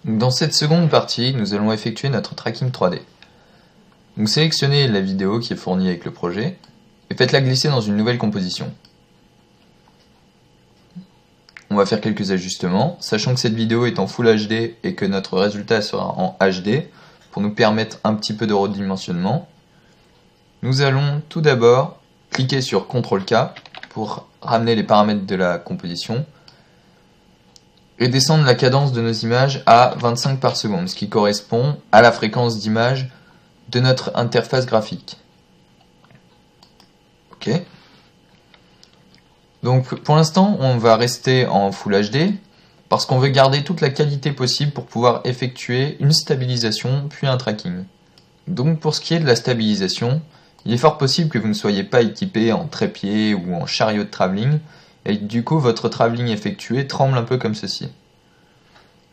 Dans cette seconde partie, nous allons effectuer notre tracking 3D. Donc sélectionnez la vidéo qui est fournie avec le projet et faites-la glisser dans une nouvelle composition. On va faire quelques ajustements, sachant que cette vidéo est en Full HD et que notre résultat sera en HD, pour nous permettre un petit peu de redimensionnement. Nous allons tout d'abord cliquer sur CTRL-K pour ramener les paramètres de la composition et descendre la cadence de nos images à 25 par seconde, ce qui correspond à la fréquence d'image de notre interface graphique. Ok. Donc pour l'instant, on va rester en Full HD parce qu'on veut garder toute la qualité possible pour pouvoir effectuer une stabilisation puis un tracking. Donc pour ce qui est de la stabilisation, il est fort possible que vous ne soyez pas équipé en trépied ou en chariot de travelling et du coup votre travelling effectué tremble un peu comme ceci.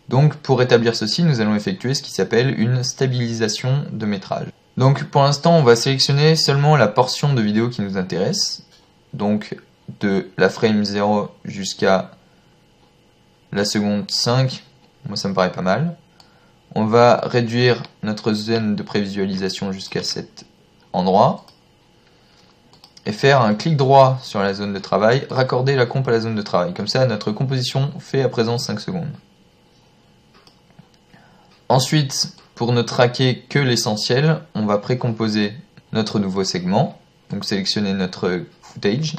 Donc pour rétablir ceci, nous allons effectuer ce qui s'appelle une stabilisation de métrage. Donc pour l'instant, on va sélectionner seulement la portion de vidéo qui nous intéresse, donc de la frame 0 jusqu'à la seconde 5, moi ça me paraît pas mal. On va réduire notre zone de prévisualisation jusqu'à cet endroit et faire un clic droit sur la zone de travail, raccorder la comp à la zone de travail. Comme ça, notre composition fait à présent 5 secondes. Ensuite, pour ne traquer que l'essentiel, on va précomposer notre nouveau segment. Donc sélectionnez notre footage,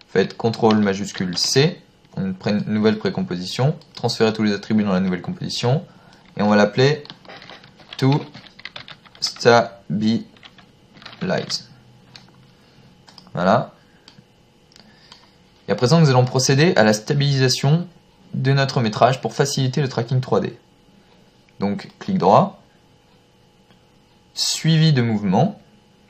faites CTRL majuscule C, pour une nouvelle précomposition, transférez tous les attributs dans la nouvelle composition, et on va l'appeler To Stabilize. Voilà. Et à présent, nous allons procéder à la stabilisation de notre métrage pour faciliter le tracking 3D. Donc, clic droit, suivi de mouvement,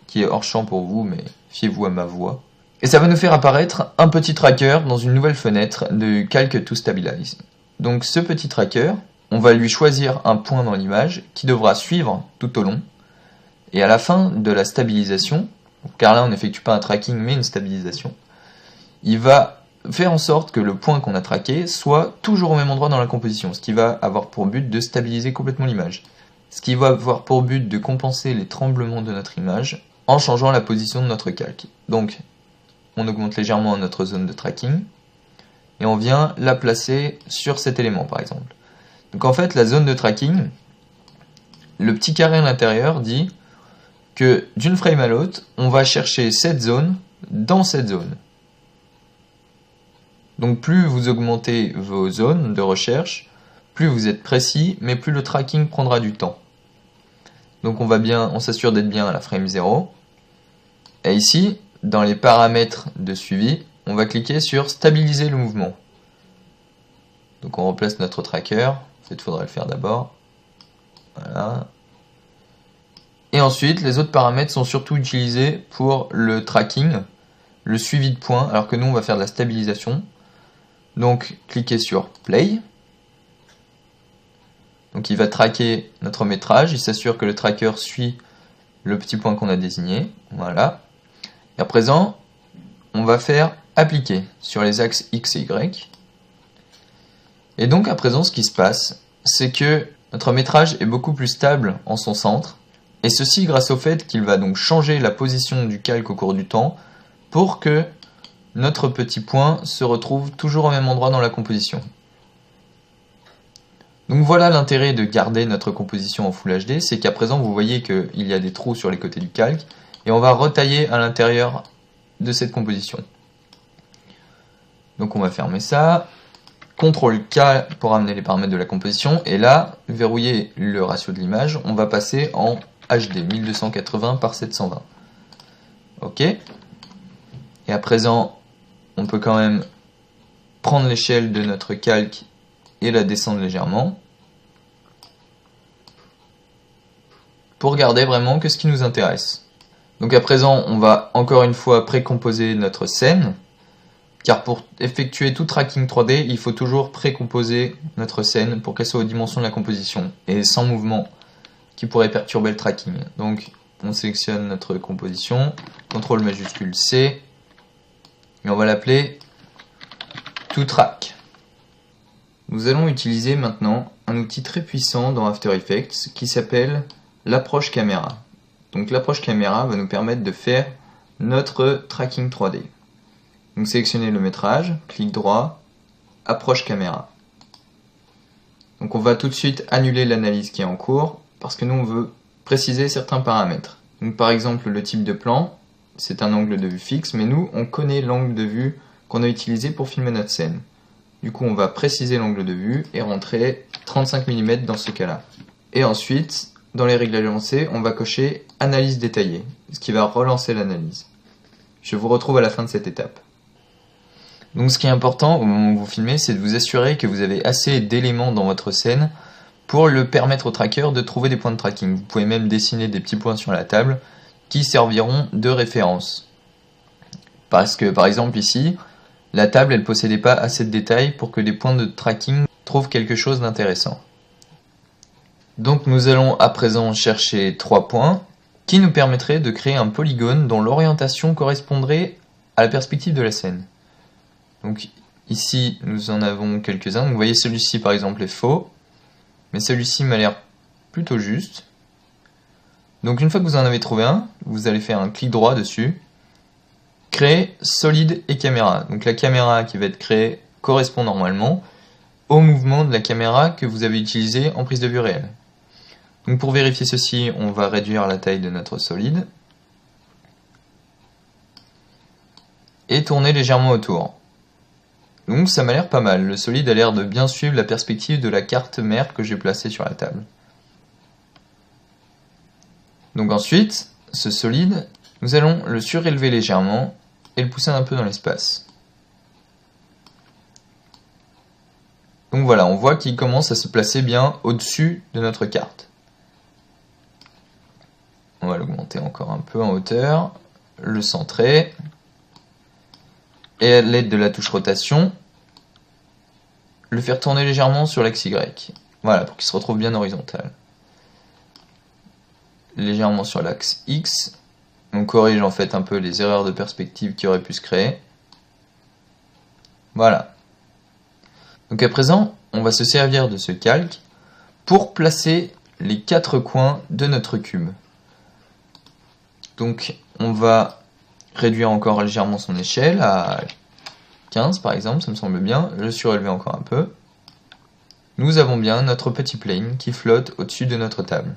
qui est hors champ pour vous, mais fiez-vous à ma voix. Et ça va nous faire apparaître un petit tracker dans une nouvelle fenêtre de Calc to Stabilize. Donc ce petit tracker, on va lui choisir un point dans l'image qui devra suivre tout au long. Et à la fin de la stabilisation, car là on n'effectue pas un tracking mais une stabilisation, il va faire en sorte que le point qu'on a traqué soit toujours au même endroit dans la composition, ce qui va avoir pour but de stabiliser complètement l'image. Ce qui va avoir pour but de compenser les tremblements de notre image en changeant la position de notre calque. Donc on augmente légèrement notre zone de tracking et on vient la placer sur cet élément par exemple. Donc en fait la zone de tracking, le petit carré à l'intérieur dit que d'une frame à l'autre, on va chercher cette zone dans cette zone. Donc plus vous augmentez vos zones de recherche, plus vous êtes précis, mais plus le tracking prendra du temps. Donc on s'assure d'être bien à la frame 0. Et ici, dans les paramètres de suivi, on va cliquer sur stabiliser le mouvement. Donc on replace notre tracker, peut-être faudrait le faire d'abord. Voilà. Et ensuite, les autres paramètres sont surtout utilisés pour le tracking, le suivi de points, alors que nous on va faire de la stabilisation. Donc cliquez sur Play. Donc il va traquer notre métrage, il s'assure que le tracker suit le petit point qu'on a désigné. Voilà. Et à présent, on va faire Appliquer sur les axes X et Y. Et donc à présent, ce qui se passe, c'est que notre métrage est beaucoup plus stable en son centre. Et ceci grâce au fait qu'il va donc changer la position du calque au cours du temps pour que notre petit point se retrouve toujours au même endroit dans la composition. Donc voilà l'intérêt de garder notre composition en Full HD, c'est qu'à présent vous voyez qu'il y a des trous sur les côtés du calque et on va retailler à l'intérieur de cette composition. Donc on va fermer ça, CTRL K pour amener les paramètres de la composition et là, verrouiller le ratio de l'image, on va passer en HD 1280 par 720. Ok. Et à présent, on peut quand même prendre l'échelle de notre calque et la descendre légèrement pour garder vraiment que ce qui nous intéresse. Donc à présent, on va encore une fois précomposer notre scène, car pour effectuer tout tracking 3D, il faut toujours précomposer notre scène pour qu'elle soit aux dimensions de la composition et sans mouvement qui pourrait perturber le tracking. Donc on sélectionne notre composition, CTRL majuscule C, et on va l'appeler To Track. Nous allons utiliser maintenant un outil très puissant dans After Effects qui s'appelle l'approche caméra. Donc l'approche caméra va nous permettre de faire notre tracking 3D. Donc sélectionnez le métrage, clic droit, approche caméra. Donc on va tout de suite annuler l'analyse qui est en cours parce que nous on veut préciser certains paramètres. Donc par exemple le type de plan, c'est un angle de vue fixe, mais nous on connaît l'angle de vue qu'on a utilisé pour filmer notre scène. Du coup on va préciser l'angle de vue et rentrer 35 mm dans ce cas-là. Et ensuite, dans les réglages avancés, on va cocher analyse détaillée, ce qui va relancer l'analyse. Je vous retrouve à la fin de cette étape. Donc ce qui est important au moment où vous filmez, c'est de vous assurer que vous avez assez d'éléments dans votre scène pour le permettre au tracker de trouver des points de tracking. Vous pouvez même dessiner des petits points sur la table qui serviront de référence. Parce que par exemple ici, la table elle possédait pas assez de détails pour que les points de tracking trouvent quelque chose d'intéressant. Donc nous allons à présent chercher 3 points qui nous permettraient de créer un polygone dont l'orientation correspondrait à la perspective de la scène. Donc ici nous en avons quelques-uns. Donc vous voyez celui-ci par exemple est faux, mais celui-ci m'a l'air plutôt juste. Donc une fois que vous en avez trouvé un, vous allez faire un clic droit dessus, créer solide et caméra. Donc la caméra qui va être créée correspond normalement au mouvement de la caméra que vous avez utilisé en prise de vue réelle. Donc pour vérifier ceci, on va réduire la taille de notre solide et tourner légèrement autour. Donc ça m'a l'air pas mal, le solide a l'air de bien suivre la perspective de la carte mère que j'ai placée sur la table. Donc ensuite, ce solide, nous allons le surélever légèrement et le pousser un peu dans l'espace. Donc voilà, on voit qu'il commence à se placer bien au-dessus de notre carte. On va l'augmenter encore un peu en hauteur, le centrer. Et à l'aide de la touche rotation, le faire tourner légèrement sur l'axe Y. Voilà, pour qu'il se retrouve bien horizontal. Légèrement sur l'axe X. On corrige en fait un peu les erreurs de perspective qui auraient pu se créer. Voilà. Donc à présent, on va se servir de ce calque pour placer les 4 coins de notre cube. Donc on va réduire encore légèrement son échelle à 15 par exemple, ça me semble bien, le surélever encore un peu. Nous avons bien notre petit plane qui flotte au-dessus de notre table.